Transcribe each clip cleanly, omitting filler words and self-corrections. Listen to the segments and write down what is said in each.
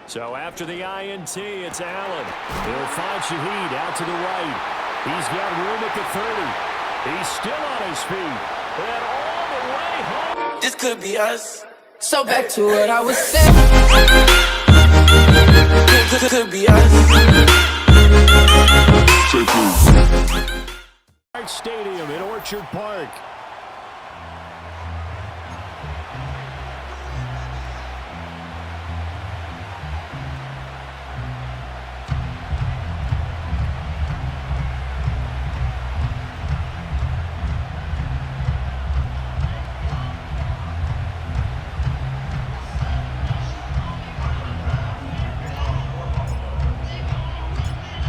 So after the INT, it's Allen. He'll find Shaheed out to the right. He's got room at the 30. He's still on his feet. And all the way home. This could be us. So back to what I was saying. This could be us. Stadium in Orchard Park.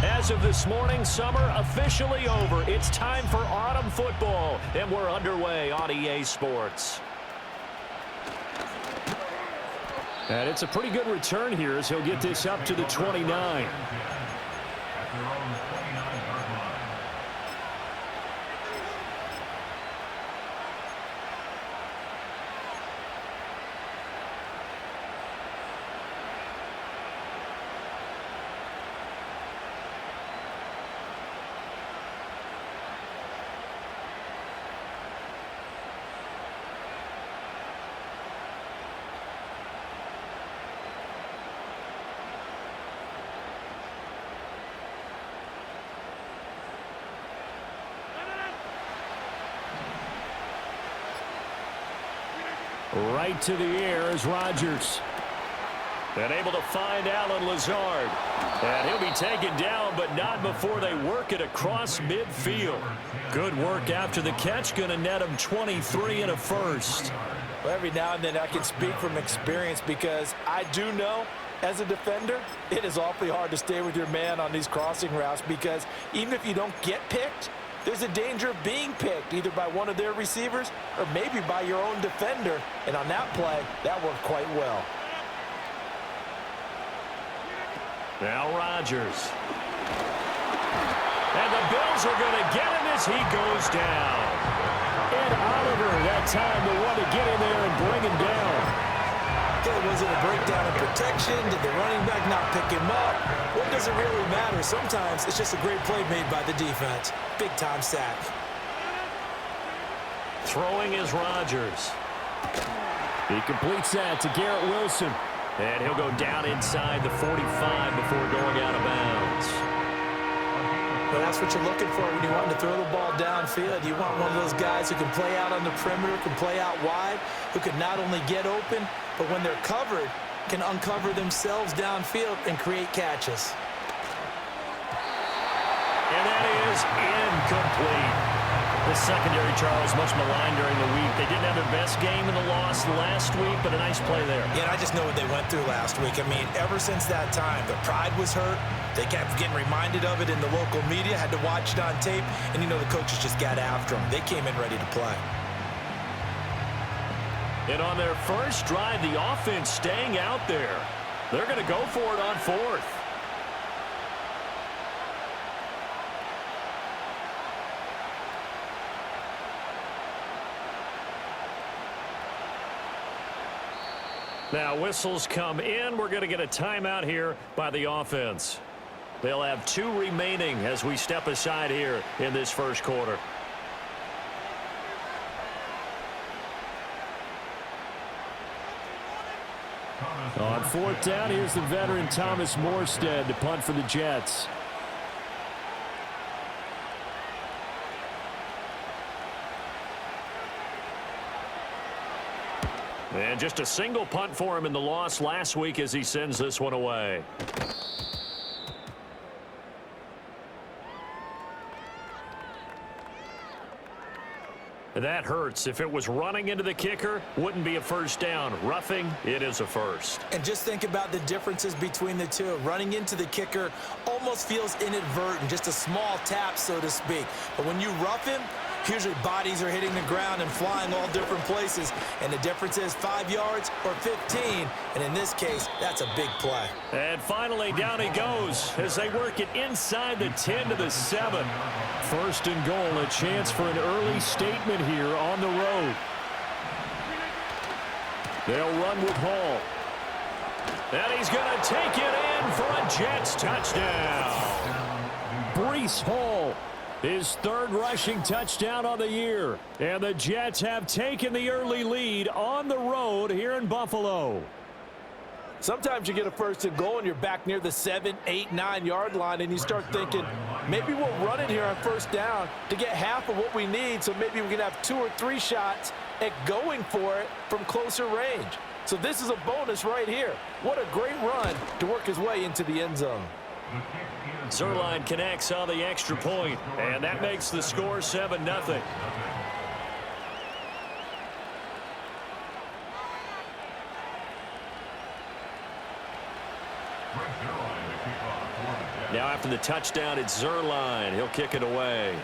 As of this morning, summer officially over. It's time for autumn football, and we're underway on EA Sports. And it's a pretty good return here as he'll get this up to the 29. Right to the air is Rodgers. And able to find Allen Lazard. And he'll be taken down, but not before they work it across midfield. Good work after the catch. Going to net him 23 and a first. Well, every now and then I can speak from experience because I do know as a defender, it is awfully hard to stay with your man on these crossing routes because even if you don't get picked, there's a danger of being picked either by one of their receivers or maybe by your own defender. And on that play, that worked quite well. Now Rodgers. And the Bills are going to get him as he goes down. Ed Oliver that time the one to get in there and bring him down. Was it a breakdown in protection? Did the running back not pick him up? What does it really matter? Sometimes it's just a great play made by the defense. Big-time sack. Throwing is Rodgers. He completes that to Garrett Wilson. And he'll go down inside the 45 before going out of bounds. Well, that's what you're looking for when you want to throw the ball downfield. You want one of those guys who can play out on the perimeter, can play out wide, who can not only get open, but when they're covered, can uncover themselves downfield and create catches. And that is incomplete. The secondary, Charles, much maligned during the week. They didn't have their best game in the loss last week, but a nice play there. Yeah, and I just know what they went through last week. I mean, ever since that time, their pride was hurt. They kept getting reminded of it in the local media, had to watch it on tape, and, you know, the coaches just got after them. They came in ready to play. And on their first drive, the offense staying out there. They're going to go for it on fourth. Now whistles come in. We're going to get a timeout here by the offense. They'll have 2 remaining as we step aside here in this first quarter. On fourth down, here's the veteran Thomas Morstead to punt for the Jets. And just a single punt for him in the loss last week as he sends this one away. That hurts. If it was running into the kicker, wouldn't be a first down. Roughing, it is a first. And just think about the differences between the two. Running into the kicker almost feels inadvertent, just a small tap, so to speak. But when you rough him, usually bodies are hitting the ground and flying all different places. And the difference is 5 yards or 15. And in this case, that's a big play. And finally, down he goes as they work it inside the 10 to the 7. First and goal, a chance for an early statement here on the road. They'll run with Hall. And he's going to take it in for a Jets touchdown. Breece Hall, his third rushing touchdown on the year. And the Jets have taken the early lead on the road here in Buffalo. Sometimes you get a first and goal and you're back near the 7, 8, 9-yard line and you start thinking, maybe we'll run it here on first down to get half of what we need, so maybe we can have 2 or 3 shots at going for it from closer range. So this is a bonus right here. What a great run to work his way into the end zone. Zerline connects on the extra point, and that makes the score 7-0. Now after the touchdown, it's Zerline. He'll kick it away.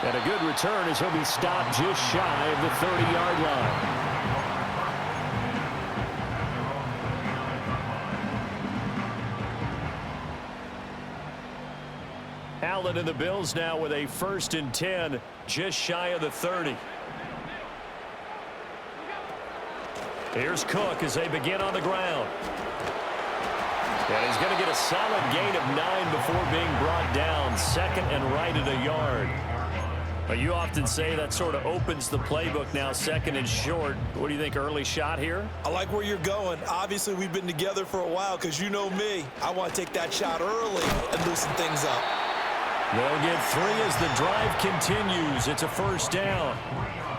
And a good return as he'll be stopped just shy of the 30-yard line. Allen and the Bills now with a 1st and 10, just shy of the 30. Here's Cook as they begin on the ground. And he's going to get a solid gain of 9 before being brought down. 2nd and right at a yard. But you often say that sort of opens the playbook now, 2nd and short. What do you think, early shot here? I like where you're going. Obviously, we've been together for a while because you know me. I want to take that shot early and loosen things up. They'll get 3 as the drive continues. It's a 1st down.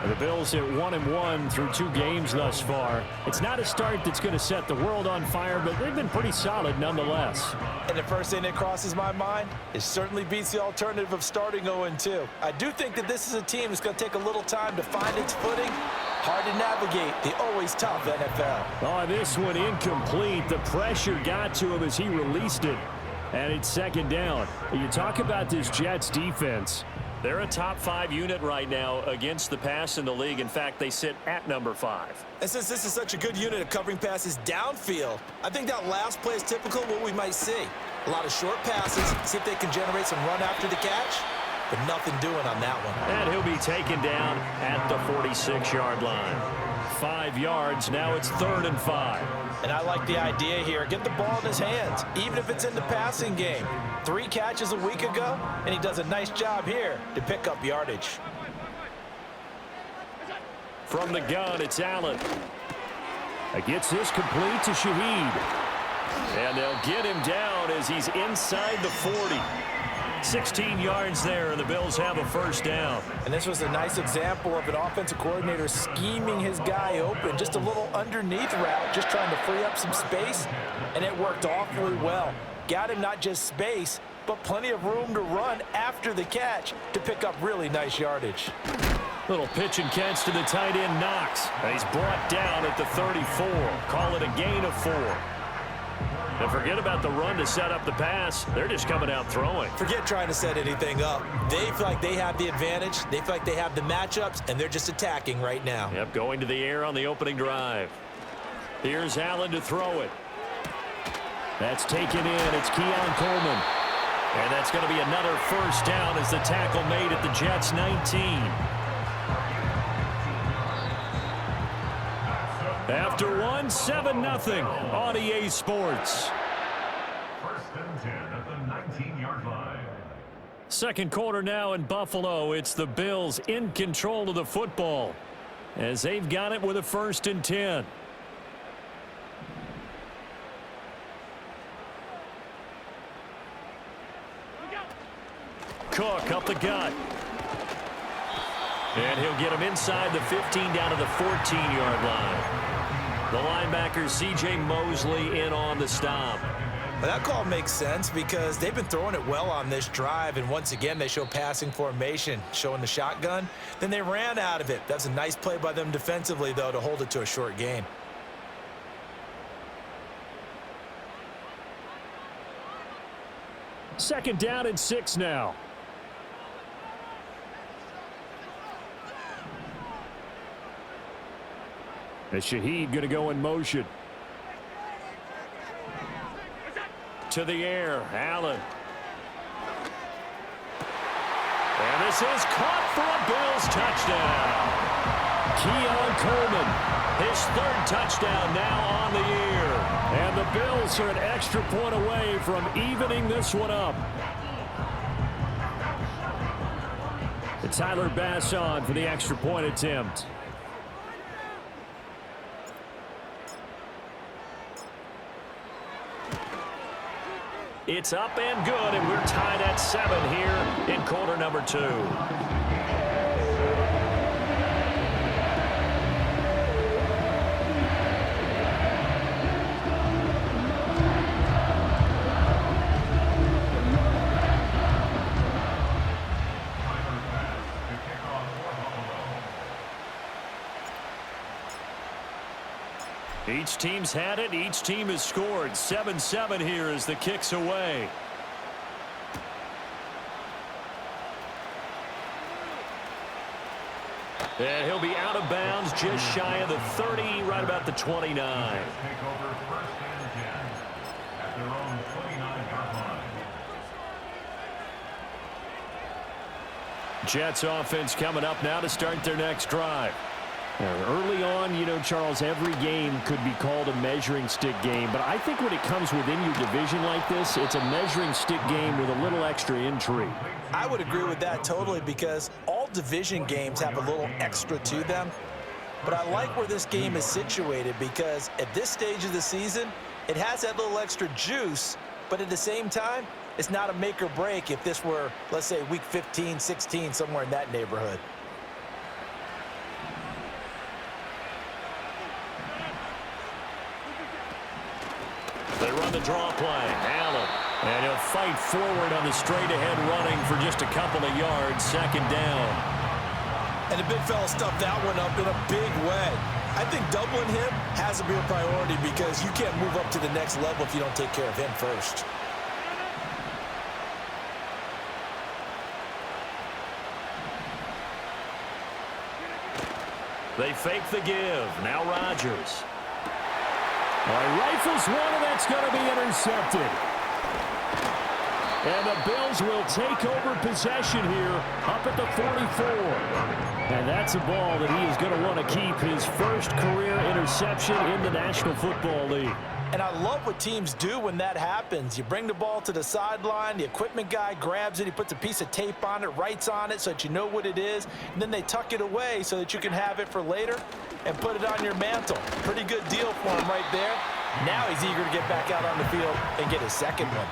The Bills at 1-1 through 2 games thus far. It's not a start that's going to set the world on fire, but they've been pretty solid nonetheless. And the first thing that crosses my mind, it certainly beats the alternative of starting 0-2. I do think that this is a team that's going to take a little time to find its footing. Hard to navigate the always tough NFL. Oh, this one incomplete. The pressure got to him as he released it. And it's 2nd down. You talk about this Jets defense. They're a top 5 unit right now against the pass in the league. In fact, they sit at number 5. And since this is such a good unit of covering passes downfield, I think that last play is typical of what we might see. A lot of short passes, see if they can generate some run after the catch, but nothing doing on that one. And he'll be taken down at the 46-yard line. 5 yards, now it's 3rd and 5. And I like the idea here. Get the ball in his hands, even if it's in the passing game. 3 catches a week ago, and he does a nice job here to pick up yardage. From the gun, it's Allen. Gets this complete to Shaheed. And they'll get him down as he's inside the 40. 16 yards there, and the Bills have a 1st down. And this was a nice example of an offensive coordinator scheming his guy open. Just a little underneath route, just trying to free up some space, and it worked awfully well. Got him not just space, but plenty of room to run after the catch to pick up really nice yardage. Little pitch and catch to the tight end, Knox. And he's brought down at the 34. Call it a gain of 4. And forget about the run to set up the pass. They're just coming out throwing. Forget trying to set anything up. They feel like they have the advantage. They feel like they have the matchups, and they're just attacking right now. Yep, going to the air on the opening drive. Here's Allen to throw it. That's taken in. It's Keon Coleman. And that's going to be another 1st down as the tackle made at the Jets 19. After 1, 7-0 on EA Sports. 1st and 10 at the 19-yard line. 2nd quarter now in Buffalo. It's the Bills in control of the football as they've got it with a 1st and 10. Cook up the gut. And he'll get him inside the 15 down to the 14-yard line. The linebacker C.J. Mosley in on the stop. Well, that call makes sense because they've been throwing it well on this drive, and once again they show passing formation, showing the shotgun. Then they ran out of it. That's a nice play by them defensively, though, to hold it to a short gain. Second down and 6 now. As Shaheed going to go in motion. To the air, Allen. And this is caught for a Bills touchdown. Keon Coleman, his third touchdown now on the year. And the Bills are an extra point away from evening this one up. And Tyler Bass on for the extra point attempt. It's up and good, and we're tied at 7 here in quarter number 2. Each team's had it. Each team has scored. 7-7 here as the kick's away. And he'll be out of bounds just shy of the 30, right about the 29. Take over first and 10 at their own 29-yard line. Jets offense coming up now to start their next drive. Early on, you know, Charles, every game could be called a measuring stick game. But I think when it comes within your division like this, it's a measuring stick game with a little extra intrigue. I would agree with that totally because all division games have a little extra to them. But I like where this game is situated because at this stage of the season, it has that little extra juice. But at the same time, it's not a make or break if this were, let's say, week 15, 16, somewhere in that neighborhood. They run the draw play. Allen. And he'll fight forward on the straight-ahead running for just a couple of yards. Second down. And the big fella stuffed that one up in a big way. I think doubling him has to be a priority because you can't move up to the next level if you don't take care of him first. They fake the give. Now Rodgers. Rifles one, and that's going to be intercepted. And the Bills will take over possession here up at the 44. And that's a ball that he is going to want to keep, his first career interception in the National Football League. And I love what teams do when that happens. You bring the ball to the sideline, the equipment guy grabs it, he puts a piece of tape on it, writes on it so that you know what it is, and then they tuck it away so that you can have it for later and put it on your mantle. Pretty good deal for him right there. Now he's eager to get back out on the field and get his second one.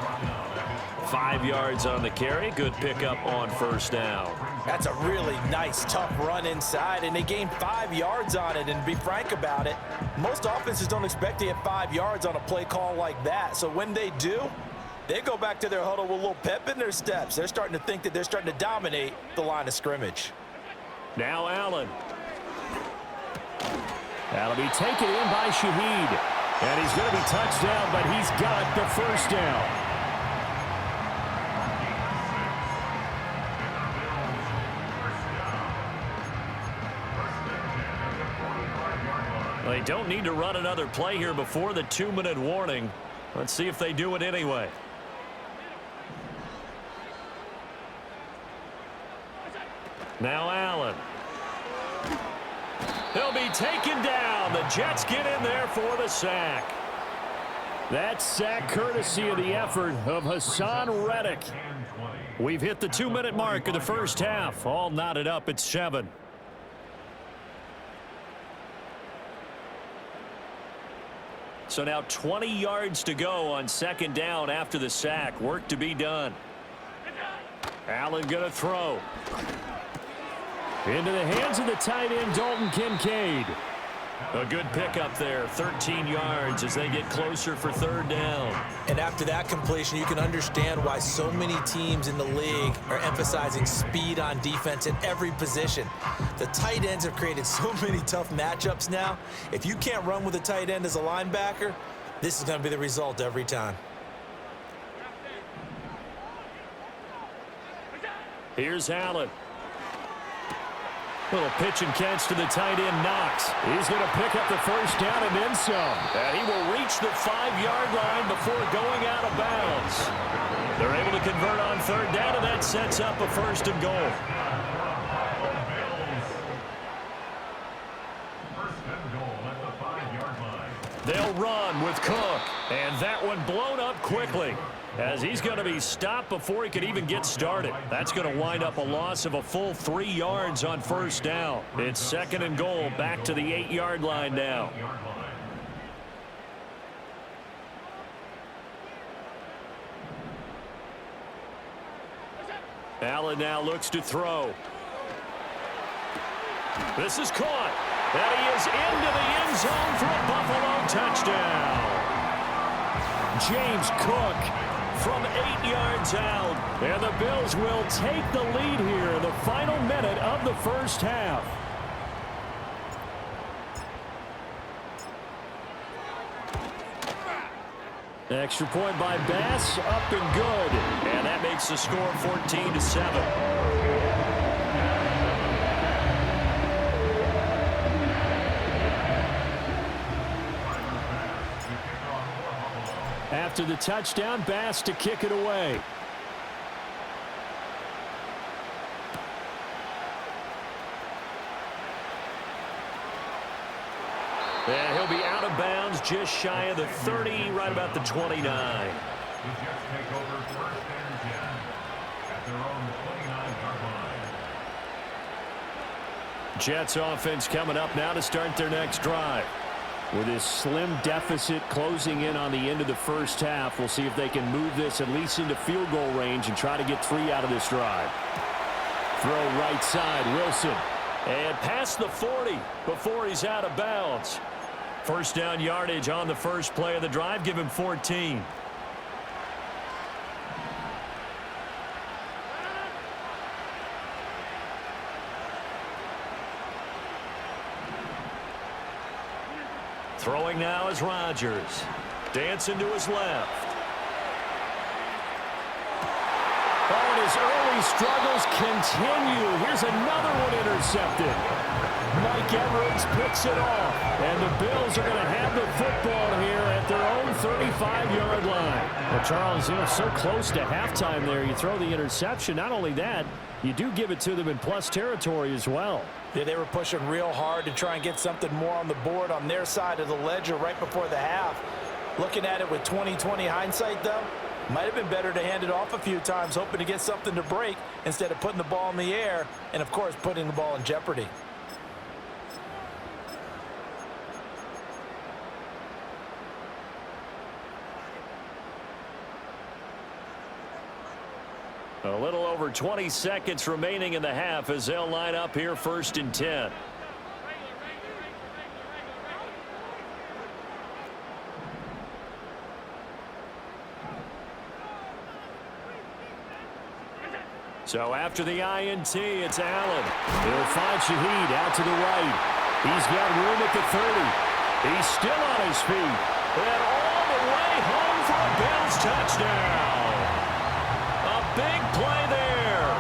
5 yards on the carry. Good pickup on first down. That's a really nice, tough run inside, and they gained 5 yards on it. And to be frank about it, most offenses don't expect to get 5 yards on a play call like that. So when they do, they go back to their huddle with a little pep in their steps. They're starting to think that they're starting to dominate the line of scrimmage. Now Allen. That'll be taken in by Shaheed. And he's going to be touched down, but he's got the first down. They don't need to run another play here before the 2-minute warning. Let's see if they do it anyway. Now Allen. He'll be taken down. The Jets get in there for the sack. That sack courtesy of the effort of Hassan Reddick. We've hit the 2-minute mark of the first half. All knotted up at 7. So now 20 yards to go on second down after the sack. Work to be done. Allen going to throw. Into the hands of the tight end, Dalton Kincaid. A good pickup there, 13 yards as they get closer for third down. And after that completion, you can understand why so many teams in the league are emphasizing speed on defense at every position. The tight ends have created so many tough matchups now. If you can't run with a tight end as a linebacker, this is going to be the result every time. Here's Allen. Little pitch and catch to the tight end, Knox. He's going to pick up the first down and then some. And he will reach the 5-yard line before going out of bounds. They're able to convert on third down, and that sets up a first and goal. They'll run with Cook. And that one blown up quickly, as he's going to be stopped before he could even get started. That's going to wind up a loss of a full 3 yards on first down. It's 2nd and goal, back to the 8-yard line now. Allen now looks to throw. This is caught. And he is into the end zone for a Buffalo touchdown. James Cook from 8 yards out. And the Bills will take the lead here in the final minute of the first half. Extra point by Bass, up and good. And that makes the score 14-7. After the touchdown, Bass to kick it away. And he'll be out of bounds just shy of the 30, right about the 29. The Jets take over 1st and 10 at their own 29-yard line. Jets offense coming up now to start their next drive. With this slim deficit closing in on the end of the first half, we'll see if they can move this at least into field goal range and try to get 3 out of this drive. Throw right side, Wilson. And past the 40 before he's out of bounds. First down yardage on the first play of the drive. Give him 14. Throwing now is Rodgers. Dancing to his left. Oh, and his early struggles continue. Here's another one intercepted. Mike Edwards picks it off. And the Bills are going to have the football here at their own 35-yard line. Well, Charles, so close to halftime there. You throw the interception. Not only that, you do give it to them in plus territory as well. Yeah, they were pushing real hard to try and get something more on the board on their side of the ledger right before the half. Looking at it with 20/20 hindsight, though, might have been better to hand it off a few times, hoping to get something to break instead of putting the ball in the air and, of course, putting the ball in jeopardy. A little over 20 seconds remaining in the half as they'll line up here 1st and 10. So after the INT, it's Allen. He'll find Shaheed out to the right. He's got room at the 30. He's still on his feet. And all the way home for a Bills touchdown. A big play there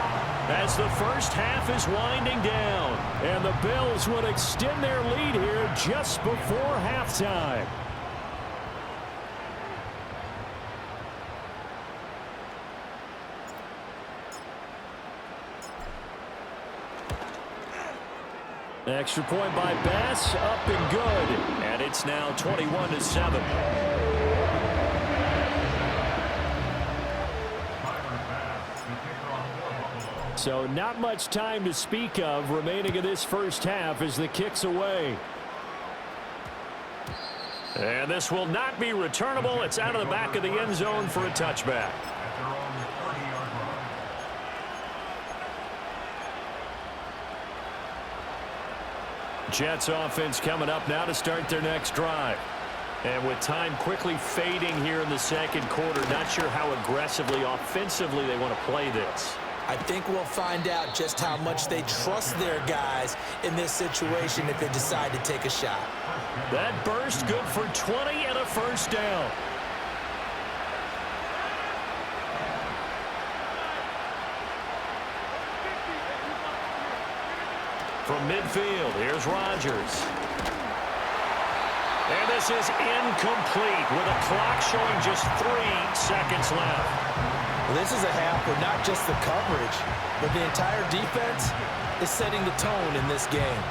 as the first half is winding down. And the Bills would extend their lead here just before halftime. Extra point by Bass, up and good. And it's now 21-7. So not much time to speak of remaining in this first half as the kick's away. And this will not be returnable. It's out of the back of the end zone for a touchback. Jets offense coming up now to start their next drive. And with time quickly fading here in the second quarter, not sure how aggressively, offensively they want to play this. I think we'll find out just how much they trust their guys in this situation if they decide to take a shot. That burst good for 20 and a first down. From midfield, here's Rodgers. And this is incomplete with a clock showing just 3 seconds left. Well, this is a half where not just the coverage, but the entire defense is setting the tone in this game.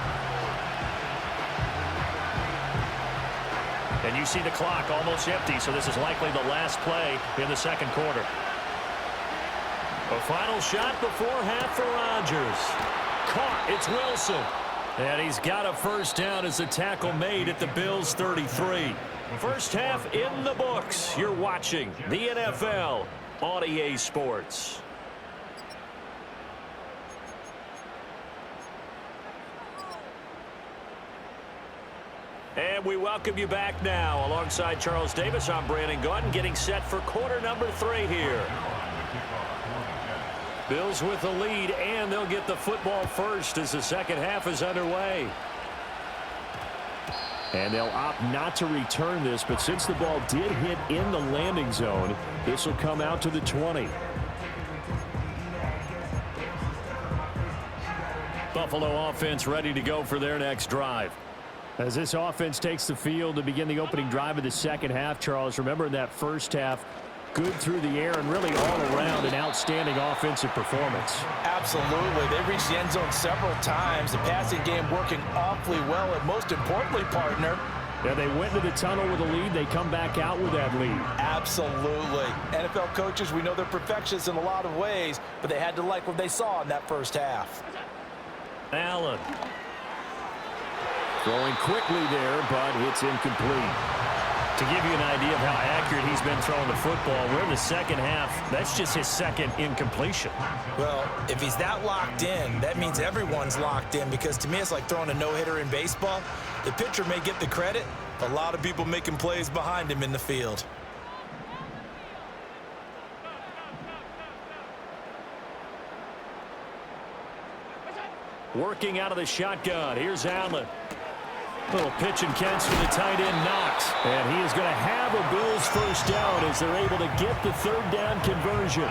And you see the clock almost empty, so this is likely the last play in the second quarter. A final shot before half for Rodgers. Caught. It's Wilson. And he's got a first down as the tackle made at the Bills' 33. First half in the books. You're watching the NFL on EA Sports. And we welcome you back now. Alongside Charles Davis, I'm Brandon Gaudin, getting set for quarter number 3 here. Bills with the lead, and they'll get the football first as the second half is underway. And they'll opt not to return this, but since the ball did hit in the landing zone, this will come out to the 20. Buffalo offense ready to go for their next drive. As this offense takes the field to begin the opening drive of the second half, Charles, remember in that first half, good through the air and really all around an outstanding offensive performance. Absolutely. They reached the end zone several times. The passing game working awfully well, and most importantly, partner, yeah, they went into the tunnel with a lead. They come back out with that lead. Absolutely. NFL coaches, we know they're perfectionists in a lot of ways, but they had to like what they saw in that first half. Allen. Throwing quickly there, but it's incomplete. To give you an idea of how accurate he's been throwing the football, we're in the second half. That's just his second incompletion. Well, if he's that locked in, that means everyone's locked in, because to me it's like throwing a no-hitter in baseball. The pitcher may get the credit, a lot of people making plays behind him in the field. Working out of the shotgun. Here's Allen. Little pitch and catch for the tight end, Knox. And he is going to have a Bills first down as they're able to get the third down conversion.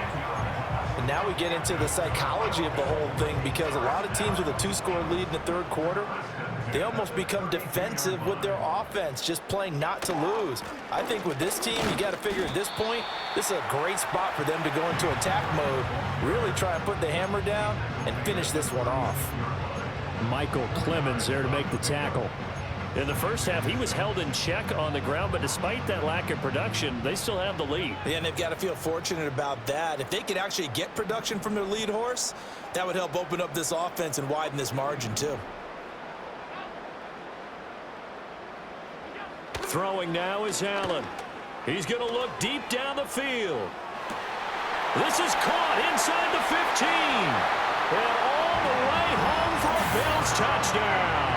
And now we get into the psychology of the whole thing, because a lot of teams with a 2-score lead in the third quarter, they almost become defensive with their offense, just playing not to lose. I think with this team, you got to figure at this point, this is a great spot for them to go into attack mode, really try and put the hammer down and finish this one off. Michael Clemens there to make the tackle. In the first half, he was held in check on the ground, but despite that lack of production, they still have the lead. Yeah, and they've got to feel fortunate about that. If they could actually get production from their lead horse, that would help open up this offense and widen this margin too. Throwing now is Allen. He's going to look deep down the field. This is caught inside the 15. And all the way home for a Bills touchdown.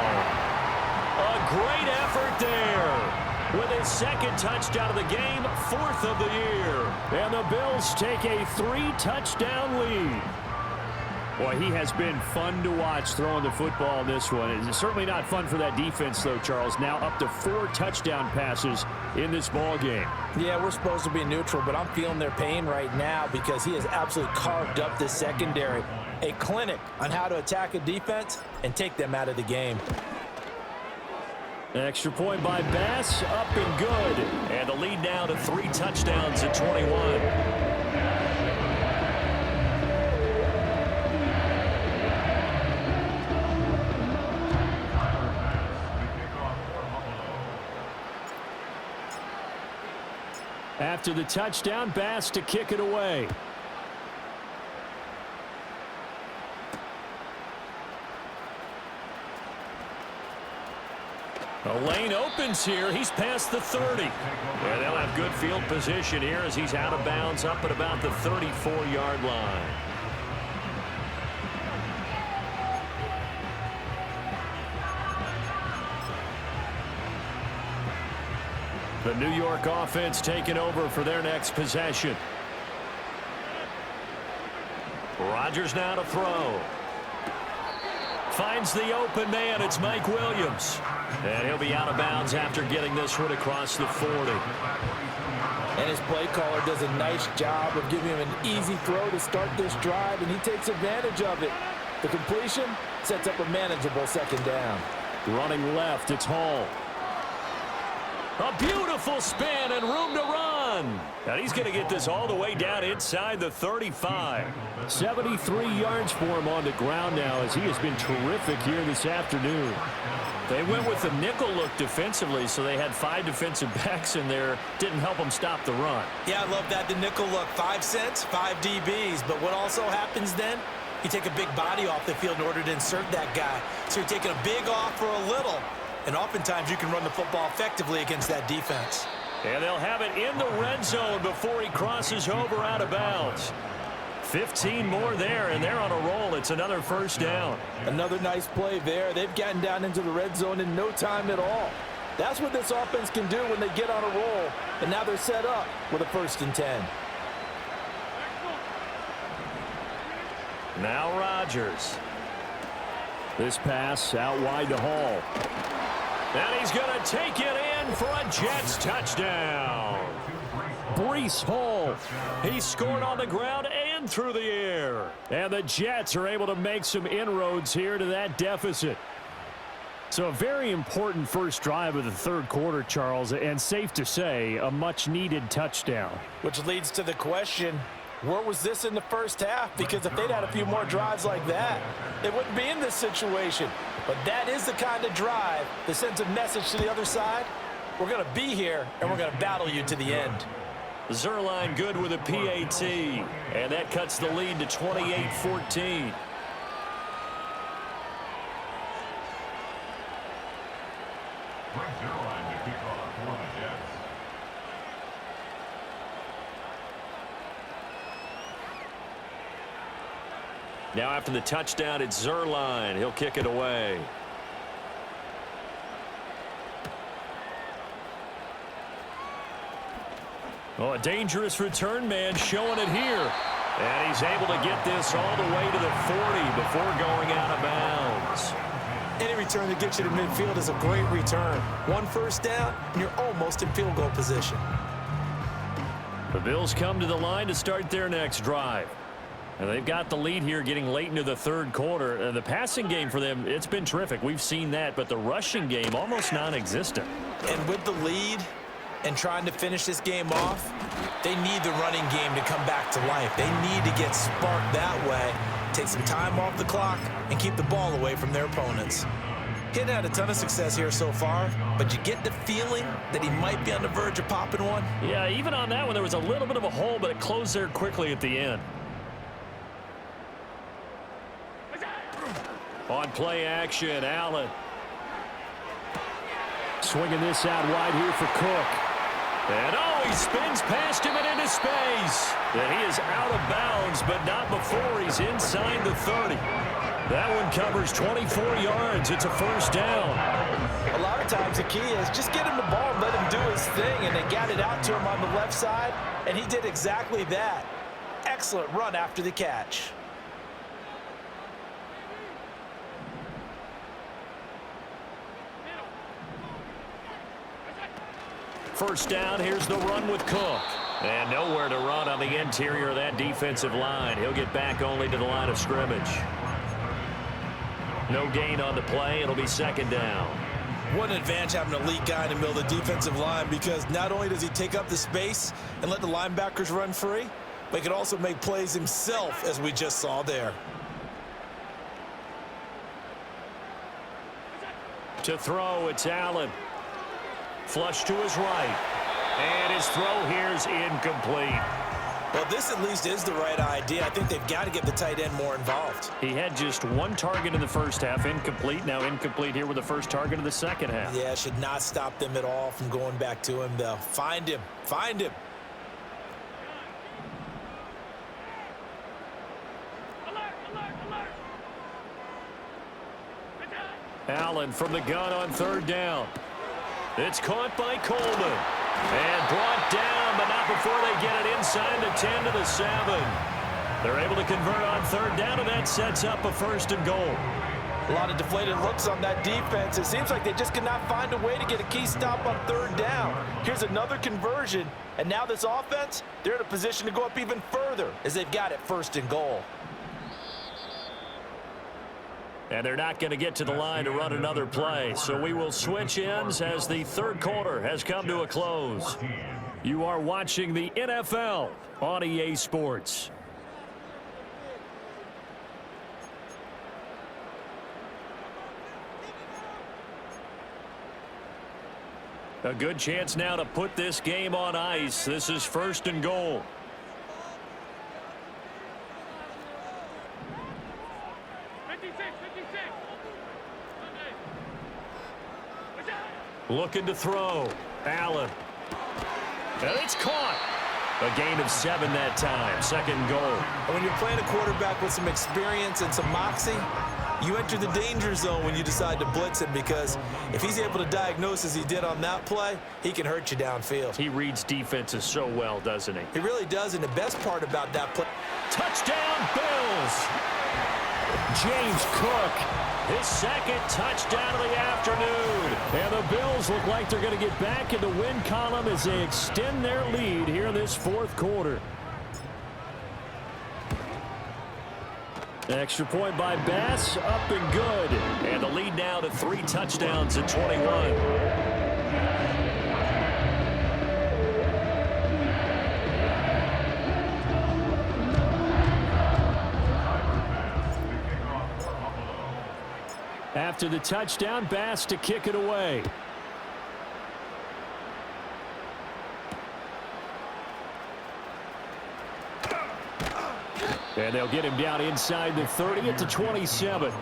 A great effort there. With his second touchdown of the game, 4th of the year. And the Bills take a 3-touchdown lead. Boy, he has been fun to watch throwing the football in this one. It's certainly not fun for that defense, though, Charles. Now up to 4 touchdown passes in this ball game. Yeah, we're supposed to be neutral, but I'm feeling their pain right now because he has absolutely carved up this secondary. A clinic on how to attack a defense and take them out of the game. Extra point by Bass, up and good. And the lead now to 3 touchdowns at 21. After the touchdown, Bass to kick it away. A lane opens here. He's past the 30. And they'll have good field position here as he's out of bounds up at about the 34-yard line. The New York offense taking over for their next possession. Rodgers now to throw. Finds the open man. It's Mike Williams. And he'll be out of bounds after getting this one across the 40. And his play caller does a nice job of giving him an easy throw to start this drive, and he takes advantage of it. The completion sets up a manageable second down. Running left, it's Hall. A beautiful spin and room to run. run. And he's going to get this all the way down inside the 35. 73 yards for him on the ground now as he has been terrific here this afternoon. They went with the nickel look defensively, so they had 5 defensive backs in there. Didn't help them stop the run. Yeah, I love that. The nickel look, 5 cents, 5 DBs. But what also happens then? You take a big body off the field in order to insert that guy. So you're taking a big off for a little. And oftentimes you can run the football effectively against that defense. And they'll have it in the red zone before he crosses over out of bounds. 15 more there, and they're on a roll. It's another first down. Another nice play there. They've gotten down into the red zone in no time at all. That's what this offense can do when they get on a roll. And now they're set up with a 1st and 10. Now Rodgers. This pass out wide to Hall. And he's going to take it in for a Jets touchdown. Breece Hall. He scored on the ground and through the air. And the Jets are able to make some inroads here to that deficit. So a very important first drive of the third quarter, Charles, and safe to say, a much-needed touchdown. Which leads to the question, where was this in the first half? Because if they'd had a few more drives like that, they wouldn't be in this situation. But that is the kind of drive that sends a message to the other side. We're going to be here, and we're going to battle you to the end. Zerline good with a PAT, and that cuts the lead to 28-14. Now after the touchdown, it's Zerline. He'll kick it away. Oh, a dangerous return man showing it here. And he's able to get this all the way to the 40 before going out of bounds. Any return that gets you to midfield is a great return. 1 first down, and you're almost in field goal position. The Bills come to the line to start their next drive. And they've got the lead here getting late into the third quarter. The passing game for them, it's been terrific. We've seen that, but the rushing game almost non-existent. And with the lead and trying to finish this game off, they need the running game to come back to life. They need to get sparked that way, take some time off the clock, and keep the ball away from their opponents. He hadn't had a ton of success here so far, but you get the feeling that he might be on the verge of popping one. Yeah, even on that one, there was a little bit of a hole, but it closed there quickly at the end. On play action, Allen. Swinging this out wide here for Cook. And oh, he spins past him and into space. And he is out of bounds, but not before he's inside the 30. That one covers 24 yards. It's a first down. A lot of times the key is just get him the ball and let him do his thing, and they got it out to him on the left side, and he did exactly that. Excellent run after the catch. First down, here's the run with Cook. And nowhere to run on the interior of that defensive line. He'll get back only to the line of scrimmage. No gain on the play. It'll be second down. What an advantage having an elite guy in the middle of the defensive line, because not only does he take up the space and let the linebackers run free, but he can also make plays himself, as we just saw there. To throw, it's Allen. Flush to his right. And his throw here is incomplete. Well, this at least is the right idea. I think they've got to get the tight end more involved. He had just one target in the first half, incomplete. Now incomplete here with the first target of the second half. Yeah, should not stop them at all from going back to him, though. Find him. Find him. Allen from the gun on third down. It's caught by Coleman. And brought down, but not before they get it inside the 10 to the 7. They're able to convert on third down, and that sets up a first and goal. A lot of deflated looks on that defense. It seems like they just cannot find a way to get a key stop on third down. Here's another conversion, and now this offense, they're in a position to go up even further as they've got it first and goal. And they're not going to get to the line to run another play. So we will switch ends as the third quarter has come to a close. You are watching the NFL on EA Sports. A good chance now to put this game on ice. This is 1st and goal. Looking to throw. Allen. And it's caught. A gain of 7 that time. 2nd goal. And when you're playing a quarterback with some experience and some moxie, you enter the danger zone when you decide to blitz him, because if he's able to diagnose as he did on that play, he can hurt you downfield. He reads defenses so well, doesn't he? He really does, and the best part about that play... Touchdown, Bills! James Cook, his 2nd touchdown of the afternoon. And the Bills look like they're going to get back in the win column as they extend their lead here in this 4th quarter. Extra point by Bass, up and good. And the lead now to 3 touchdowns at 21. After the touchdown, Bass to kick it away. And they'll get him down inside the 30 at the 27. The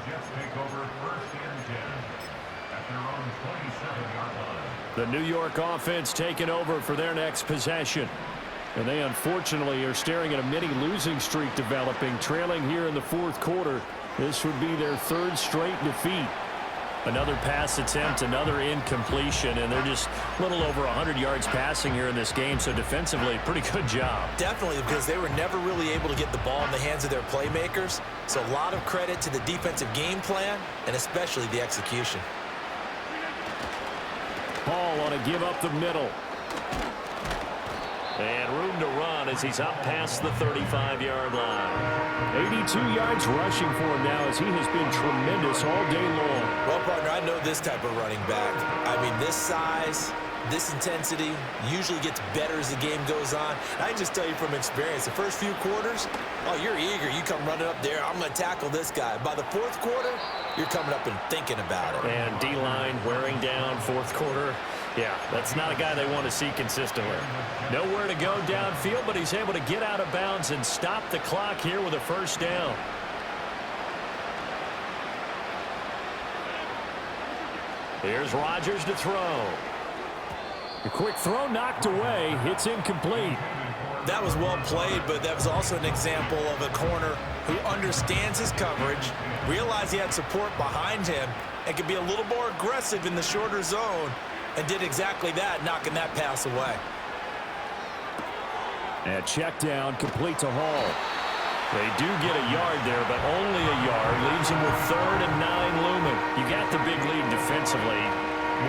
Jets take over 1st and 10 at their own 27-yard line. The New York offense taking over for their next possession. And they unfortunately are staring at a mini losing streak developing, trailing here in the 4th quarter. This would be their 3rd straight defeat. Another pass attempt, another incompletion, and they're just a little over 100 yards passing here in this game, so defensively, pretty good job. Definitely, because they were never really able to get the ball in the hands of their playmakers. So a lot of credit to the defensive game plan, and especially the execution. Paul on a give up the middle. And room to run as he's up past the 35-yard line. 82 yards rushing for him now as he has been tremendous all day long. Well, partner, I know this type of running back. I mean, this size, this intensity usually gets better as the game goes on. I can just tell you from experience, the first few quarters, oh, you're eager. You come running up there, I'm going to tackle this guy. By the 4th quarter, you're coming up and thinking about it. And D-line wearing down 4th quarter. Yeah, that's not a guy they want to see consistently. Nowhere to go downfield, but he's able to get out of bounds and stop the clock here with a 1st down. Here's Rodgers to throw. A quick throw knocked away. It's incomplete. That was well played, but that was also an example of a corner who understands his coverage, realized he had support behind him, and could be a little more aggressive in the shorter zone, and did exactly that, knocking that pass away. And check down, complete to Hall. They do get a yard there, but only a yard. Leaves them with 3rd and 9 looming. You got the big lead defensively.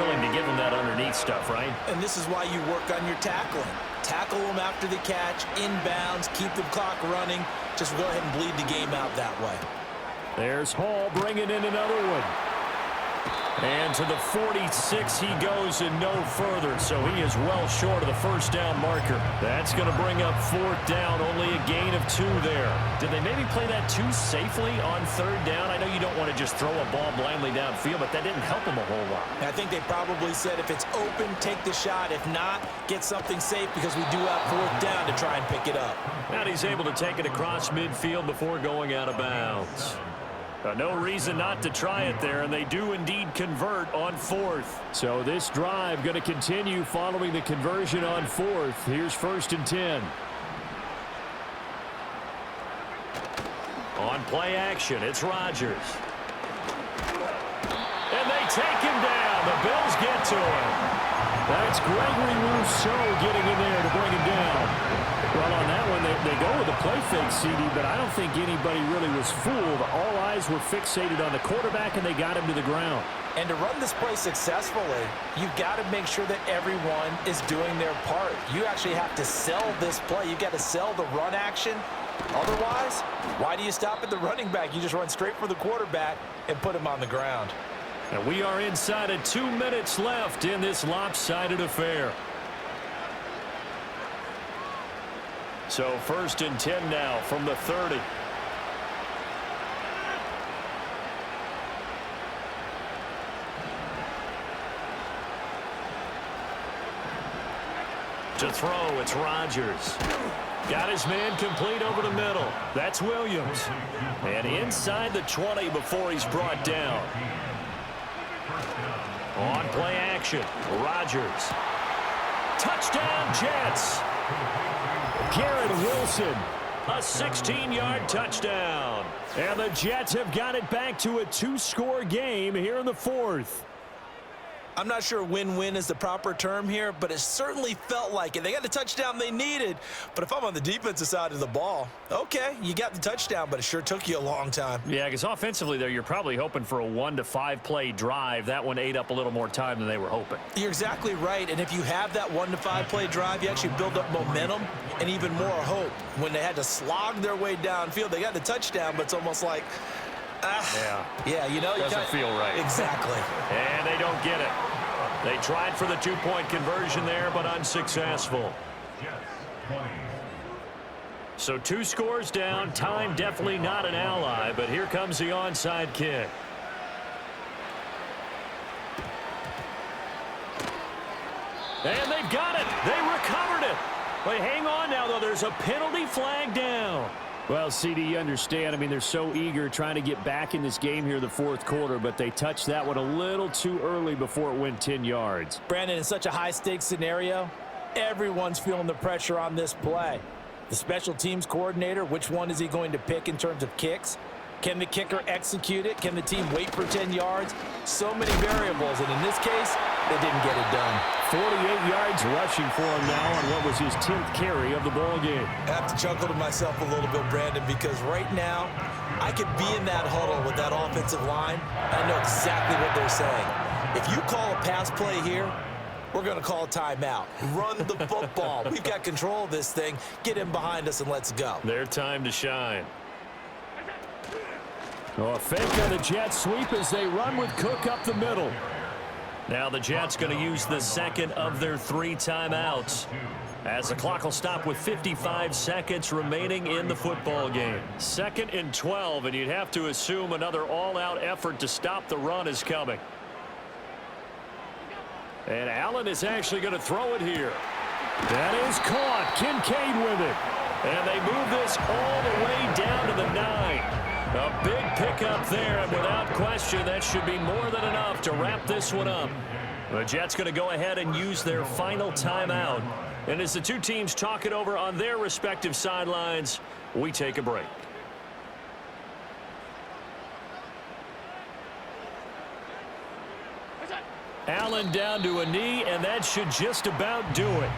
Willing to give them that underneath stuff, right? And this is why you work on your tackling. Tackle them after the catch, inbounds, keep the clock running. Just go ahead and bleed the game out that way. There's Hall bringing in another one. And to the 46 he goes and no further, so he is well short of the 1st down marker. That's going to bring up 4th down, only a gain of 2 there. Did they maybe play that too safely on 3rd down? I know you don't want to just throw a ball blindly downfield, but that didn't help him a whole lot. I think they probably said if it's open, take the shot. If not, get something safe because we do have 4th down to try and pick it up. And he's able to take it across midfield before going out of bounds. No reason not to try it there, and they do indeed convert on 4th. So this drive going to continue following the conversion on 4th. Here's 1st and 10. On play action, it's Rodgers. And they take him down. The Bills get to him. That's Gregory Rousseau getting in there to bring him down. Well, on that one, they go with the play fake, CD, but I don't think anybody really was fooled. All eyes were fixated on the quarterback, and they got him to the ground. And to run this play successfully, you've got to make sure that everyone is doing their part. You actually have to sell this play. You've got to sell the run action. Otherwise, why do you stop at the running back? You just run straight for the quarterback and put him on the ground. And we are inside of 2 minutes left in this lopsided affair. So 1st and 10 now from the 30. To throw, it's Rodgers. Got his man complete over the middle. That's Williams. And inside the 20 before he's brought down. On play action, Rodgers. Touchdown, Jets. Garrett Wilson, a 16-yard touchdown. And the Jets have got it back to a 2-score game here in the 4th. I'm not sure win-win is the proper term here, but it certainly felt like it. They got the touchdown they needed, but if I'm on the defensive side of the ball, okay, you got the touchdown, but it sure took you a long time. Yeah, because offensively there, you're probably hoping for a 1 to 5 play drive. That one ate up a little more time than they were hoping. You're exactly right, and if you have that 1 to 5 play drive, you actually build up momentum and even more hope. When they had to slog their way downfield, they got the touchdown, but it's almost like, yeah, you know, doesn't feel right. Exactly. And they don't get it. They tried for the 2-point conversion there, but unsuccessful. So 2 scores down. Time definitely not an ally, but here comes the onside kick. And they've got it. They recovered it. Wait, hang on now, though. There's a penalty flag down. Well, CD, you understand. I mean, they're so eager trying to get back in this game here in the 4th quarter, but they touched that one a little too early before it went 10 yards. Brandon, in such a high-stakes scenario, everyone's feeling the pressure on this play. The special teams coordinator, which one is he going to pick in terms of kicks? Can the kicker execute it? Can the team wait for 10 yards? So many variables, and in this case, they didn't get it done. 48 yards rushing for him now on what was his 10th carry of the ball game. I have to chuckle to myself a little bit, Brandon, because right now, I could be in that huddle with that offensive line. I know exactly what they're saying. If you call a pass play here, we're going to call a timeout. Run the football. We've got control of this thing. Get in behind us and let's go. Their time to shine. Oh, a fake on the Jets sweep as they run with Cook up the middle. Now the Jets going to use the second of their 3 timeouts, as the clock will stop with 55 seconds remaining in the football game. 2nd and 12, and you'd have to assume another all-out effort to stop the run is coming. And Allen is actually going to throw it here. That is caught. Kincaid with it. And they move this all the way down to the 9. A big pickup there, and without question, that should be more than enough to wrap this one up. The Jets going to go ahead and use their final timeout. And as the two teams talk it over on their respective sidelines, we take a break. Allen down to a knee, and that should just about do it.